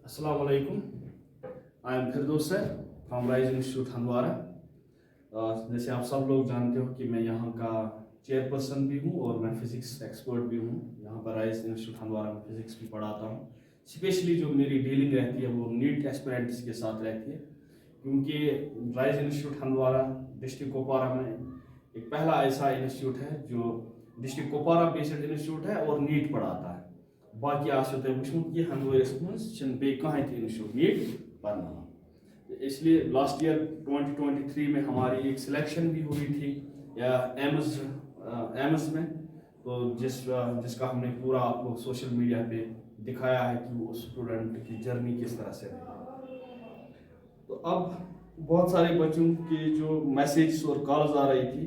Assalamu alaikum. I am Firdaus sir from Rise Institute Handwara. जैसे आप सब लोग जानते हो कि मैं यहाँ का चेयरपर्सन भी हूँ और मैं फिजिक्स एक्सपर्ट भी हूँ। यहाँ पर राइज इंस्टीट्यूट हंदवारा में फिजिक्स भी पढ़ाता हूँ। स्पेशली जो मेरी डीलिंग रहती है वो नीट एस्पिरेंट्स के साथ रहती है, क्योंकि rise institute Handwara district Kupwara में एक पहला ऐसा इंस्टीट्यूट है जो डिस्ट्रिक्ट कुपवारा बेस्ड इंस्टीट्यूट है और नीट पढ़ाता है। बाकी आसो तुम वुचमुत कि हंदवारस मं बे कहीं इंस्टीट्यूट नीट पढ़ना। इसलिए लास्ट ईयर 2023 में हमारी एक सिलेक्शन भी हुई थी या एम्स में, तो जिसका हमने पूरा आप लोग सोशल मीडिया पे दिखाया है कि वो स्टूडेंट की जर्नी किस तरह से रही। तो अब बहुत सारे बच्चों की जो मैसेज और कॉल्स आ रही थी,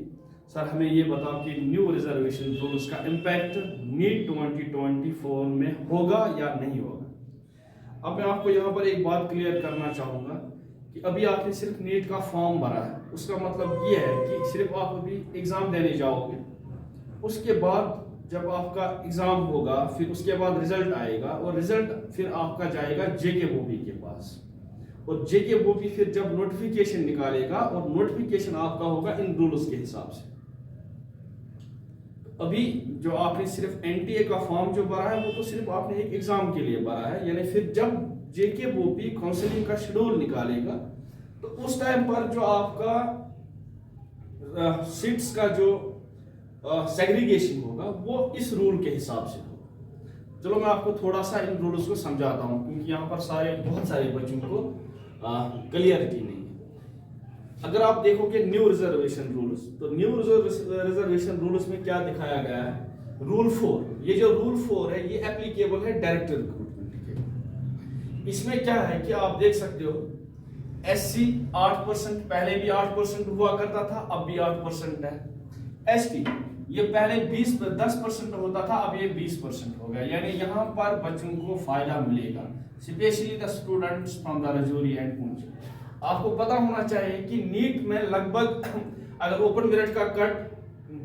सर हमें ये बताओ कि न्यू रिजर्वेशन रूल्स का इम्पैक्ट नीट 2024 में होगा या नहीं होगा। अब मैं आपको यहाँ पर एक बात क्लियर करना चाहूँगा कि अभी आपने सिर्फ नीट का फॉर्म भरा है, उसका मतलब ये है कि सिर्फ आप अभी एग्ज़ाम देने जाओगे, उसके बाद जब आपका एग्ज़ाम होगा फिर उसके बाद रिजल्ट आएगा और रिजल्ट फिर आपका जाएगा जेके बोबी के पास, और जेके बोबी फिर जब नोटिफिकेशन निकालेगा और नोटिफिकेशन आपका होगा इन रूल्स के हिसाब से। अभी जो आपने सिर्फ एनटीए का फॉर्म जो भरा है वो तो सिर्फ आपने एक एग्जाम के लिए भरा है, यानी फिर जब जेके बोपी काउंसलिंग का शेड्यूल निकालेगा तो उस टाइम पर जो आपका सीट्स का जो सेग्रीगेशन होगा वो इस रूल के हिसाब से होगा। चलो मैं आपको थोड़ा सा इन रूल्स को समझाता हूँ, क्योंकि यहाँ पर बहुत सारे बच्चों को क्लियरिटी नहीं है। अगर आप देखोगे न्यू रिजर्वेशन रूल्स, तो न्यू रिजर्वेशन रूल्स में क्या दिखाया गया है, रूल 4। ये जो रूल 4 है ये एप्लीकेबल है डायरेक्ट रिक्रूटमेंट के। इसमें क्या है कि आप देख सकते हो एससी 8%, पहले भी 8% हुआ करता था, अब भी 8% है। एसटी ये पहले 10% होता था, अब ये 20% हो गया, यानी यहाँ पर बच्चों को फायदा मिलेगा, specially the students from the Rajouri and Poonch. आपको पता होना चाहिए कि नीट में लगभग अगर ओपन मेरिट का कट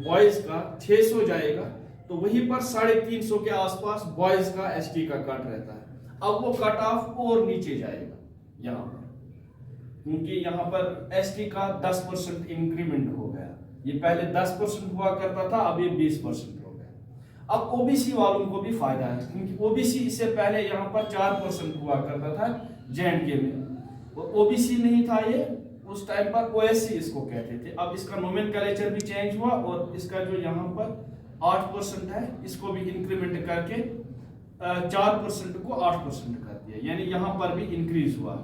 बॉयज का 600 जाएगा तो वहीं पर 350 के आसपास बॉयज का एसटी का कट रहता है। अब वो कट ऑफ और नीचे जाएगा यहाँ पर, क्योंकि यहाँ पर एसटी का 10% इंक्रीमेंट हो गया। ये पहले 10% हुआ करता था, अब ये 20% हो गया। अब ओबीसी वालों को भी फायदा है, क्योंकि ओबीसी इससे पहले यहाँ पर 4% हुआ करता था जेएंडके में, ओबीसी नहीं था ये, उस टाइम पर ओएससी इसको कहते थे। अब इसका नोमेनक्लेचर भी चेंज हुआ और इसका जो यहाँ पर 8% है इसको भी इंक्रीमेंट करके 4% को 8% कर दिया, यानी यहाँ पर भी इंक्रीज हुआ।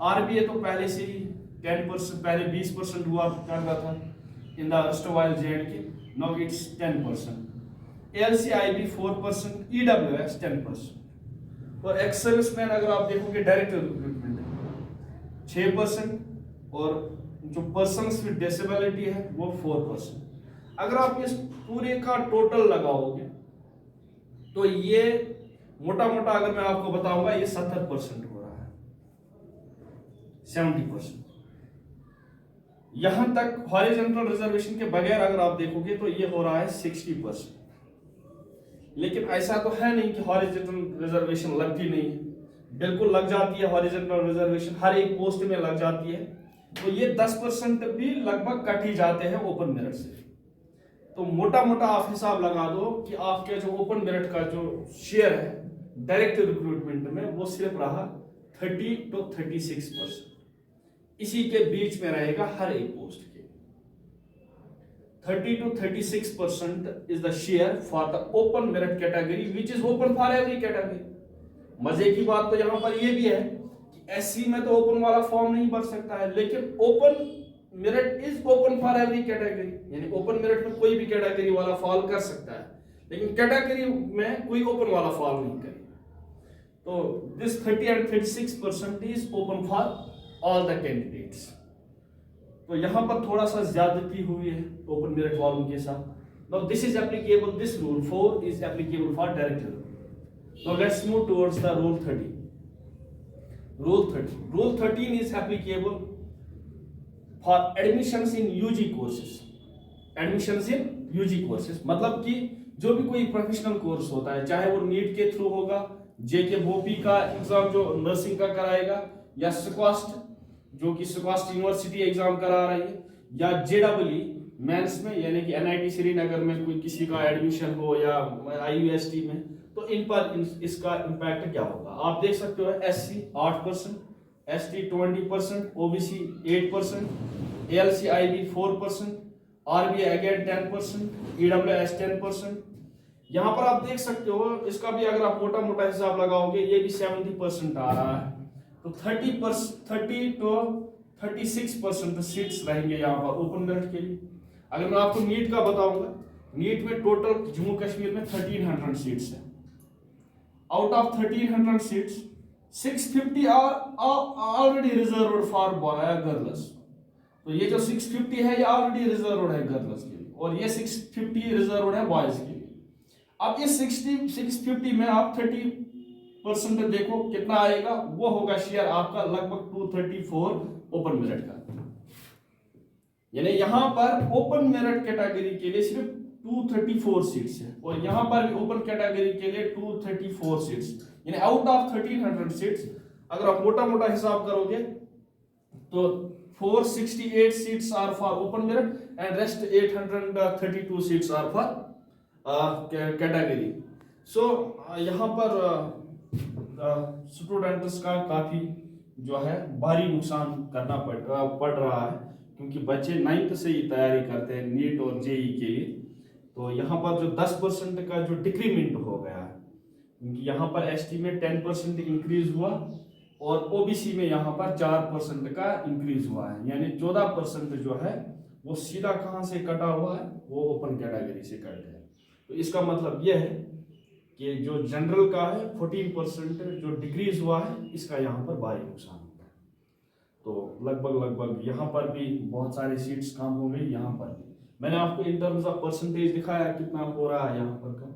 आरबीए तो पहले से ही 10%, पहले 20% हुआ करता था in the erstwhile J&K, now it's 10%। एलसीआईबी 4%, EWS 10%। और एक्स सर्विसमैन अगर आप देखोगे डायरेक्ट रिक्रूटमेंट 6%, और जो पर्सन्स विद डिसेबिलिटी है वो 4%। अगर आप इस पूरे का टोटल लगाओगे तो ये मोटा मोटा अगर मैं आपको बताऊंगा ये 70% हो रहा है, 70%। यहां तक हॉरिजॉन्टल रिजर्वेशन के बगैर अगर आप देखोगे तो ये हो रहा है 60%। लेकिन ऐसा तो है नहीं कि हॉरिजॉन्टल रिजर्वेशन लगती नहीं है, बिल्कुल लग जाती है। हॉरिजॉन्टल रिजर्वेशन हर एक पोस्ट में लग जाती है, तो ये 10% भी लगभग कट ही जाते हैं ओपन मेरिट से। तो मोटा मोटा आप हिसाब लगा दो कि आपके जो ओपन मेरिट का जो शेयर है डायरेक्ट रिक्रूटमेंट में वो सिर्फ रहा 30 to 36%, इसी के बीच में रहेगा हर एक पोस्ट के। 30 to 36% is the share for the open merit category which is open for every category. मजे की बात तो यहाँ पर ये भी है कि एससी में तो ओपन वाला फॉर्म नहीं भर सकता है, लेकिन open merit is open for every category, यानी ओपन मेरिट में कोई भी कैटेगरी वाला फॉल कर सकता है, लेकिन कैटेगरी में कोई ओपन वाला फॉल नहीं करे। तो this 30 and 36% is open for all the candidates. तो यहाँ पर थोड़ा सा ज्यादती हुई है ओपन मेरिट वालों के साथ। Now this is applicable, this rule 4 is applicable for direct. Now let's move towards the rule 30. Rule 30. Rule 13 is applicable for admissions in UG courses. Admissions in UG courses मतलब कि जो भी कोई professional course होता है, चाहे वो NEET के थ्रू होगा जेके बोपी का एग्जाम जो नर्सिंग का कराएगा, या स्क्वास्ट जो कि स्क्वास्ट यूनिवर्सिटी एग्जाम करा रही है, या जेडब्ल्यू मेंस में यानी कि एनआईटी श्रीनगर में कोई किसी का एडमिशन हो या आईयूएसटी में, तो इन पर इसका इम्पैक्ट क्या होगा। आप देख सकते हो SC 8%, ST 20%, OBC 8%, ALC IB 4%, RBI again 10%, EWS 10%। यहाँ पर आप देख सकते हो इसका भी अगर आप मोटा मोटा हिसाब लगाओगे ये भी 70% आ रहा है, तो 30 to 36% सीट्स रहेंगे यहाँ पर ओपन मेरिट के लिए। अगर मैं आपको नीट का बताऊंगा, नीट में टोटल जम्मू कश्मीर में 1300 सीट्स है। Out of 1300 seats 650 are already reserved for girls. तो ये जो 650 है ये ऑलरेडी रिजर्व्ड है गर्ल्स के लिए, और ये 650 रिजर्व्ड है बॉयज के लिए। अब इस 650 में आप 30% देखो कितना आएगा, वो होगा शेयर आपका लगभग 234 ओपन मेरिट का। यानी यहां पर ओपन मेरिट कैटेगरी के लिए सिर्फ 234 सीट्स है, और यहां पर भी ओपन कैटेगरी के लिए 234 सीट्स, यानी आउट ऑफ 1300 सीट्स अगर आप मोटा मोटा हिसाब करोगे तो 468 seats are for open merit and rest 832 seats are for category. So यहाँ पर स्टूडेंट्स का काफी जो है भारी नुकसान करना पड़ रहा है, क्योंकि बच्चे 9th से ही तैयारी करते हैं नीट और जेई के लिए। तो यहाँ पर जो 10% का जो डिक्रीमेंट हो गया है, क्योंकि यहाँ पर एसटी में 10% इंक्रीज हुआ और ओबीसी में यहाँ पर 4% का इंक्रीज हुआ है, यानी 14% जो है वो सीधा कहाँ से कटा हुआ है, वो ओपन कैटेगरी से कट गया। तो इसका मतलब यह है कि जो जनरल का है 14% जो डिक्रीज हुआ है, इसका यहाँ पर भारी नुकसान होगा। तो लगभग यहाँ पर भी बहुत सारे सीट्स कम हो गई। यहाँ पर भी मैंने आपको इन टर्म्स ऑफ परसेंटेज दिखाया कितना हो रहा है यहाँ पर कम।